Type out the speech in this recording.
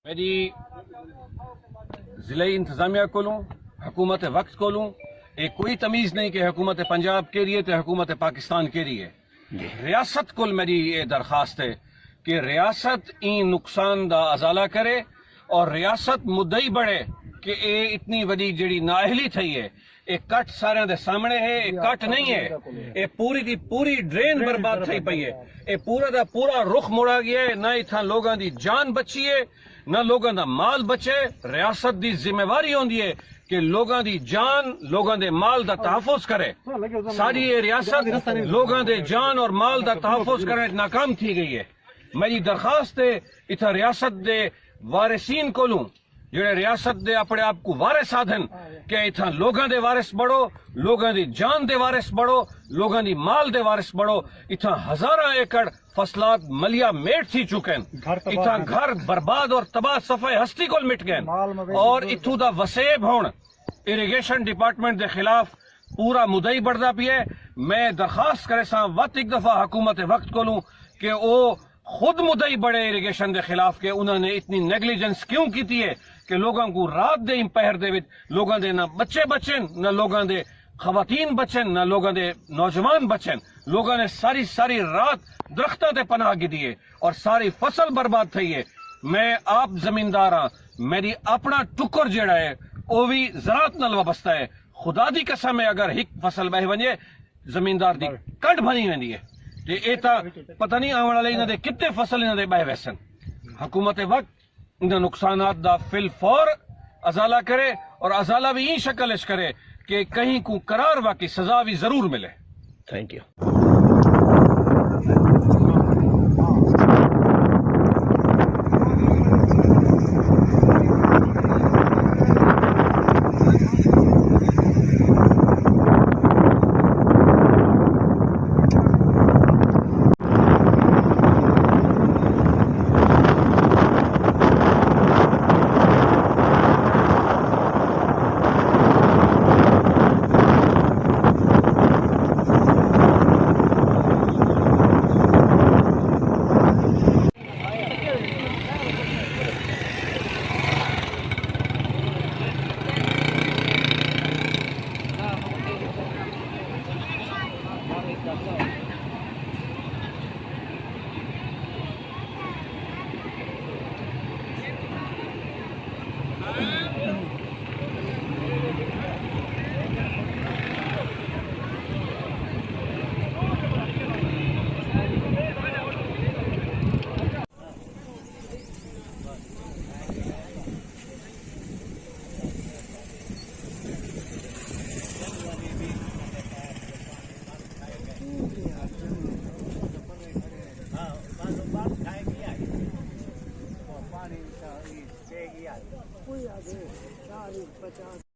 मेरी जिले इंतजामिया को लूँ, हुकूमत वक्त को लूँ, एक कोई तमीज़ नहीं कि हुकूमत पंजाब के लिए तो हुकूमत पाकिस्तान के लिए। रियासत को मेरी ये दरखास्त है कि रियासत इन नुकसान दा अजाला करे और रियासत मुद्दई बढ़े कि ये इतनी बड़ी जड़ी नाअहली थी है, एक कट सारे दे सामने है, एक कट नहीं है, ये पूरी की पूरी ड्रेन बर्बाद थी पई है, ये पूरा दा पूरा रुख मोड़ा गया है, ना इतना लोगों की जान बची है, ना लोगों का माल बचे। रियासत की जिम्मेवारी होंदी है कि लोगों की जान, लोगों के माल का तहफुज करे। सारी ये रियासत लोगों के जान और माल का तहफुज करने नाकाम थी गई है। मेरी दरखास्त है इतना रियासत दे वारिसीन को लूं, जेड़े रियासत दे अपने आप को वारिस साधन के इतना लोगों दे वारिस बढ़ो, लोगों की जान दे वारिस बढ़ो, लोगों की माल दे वारिस बढ़ो। इतना हजारा एकड़ फसलात मलिया मेट थी चुके हैं, इतना घर बर्बाद और तबाह सफाई हस्ती को मिट गए और इथू दा वसेब होन इरीगेशन डिपार्टमेंट के खिलाफ पूरा मुदई बढ़ता पी है। मैं दरखास्त करे सा वत एक दफा हुकूमत वक्त को लूं कि वो खुद मुदई बढ़े इरीगेशन के खिलाफ के उन्होंने इतनी नेगलिजेंस क्यों की है कि लोगों को रात दे पहर दे लोगों दे ना बच्चे बचन, न लोगों दे खवातीन बचन, न लोगों दे नौजवान बचन। लोगों ने सारी सारी रात दरख्तों ते पनाह की दी है और सारी फसल बर्बाद थी है। मैं आप जमींदार हाँ, मेरी अपना टुकर जेड़ा है वो भी ज़राअत नाल वाबस्ता है। खुदा दी कसम है अगर एक फसल बह वजे जमींदार दी कंड बनी वेंदी है ते ये पता नहीं आने वाले इन्होंने कितने फसल इन्होंने बह वैसन। हुकूमत वक्त इन नुकसानात दा फिल फौर अजाला करे और अजाला भी ई शक्ल करे कि कहीं को करार वाकई सजा भी जरूर मिले। Thank you. कोई आगे 40-50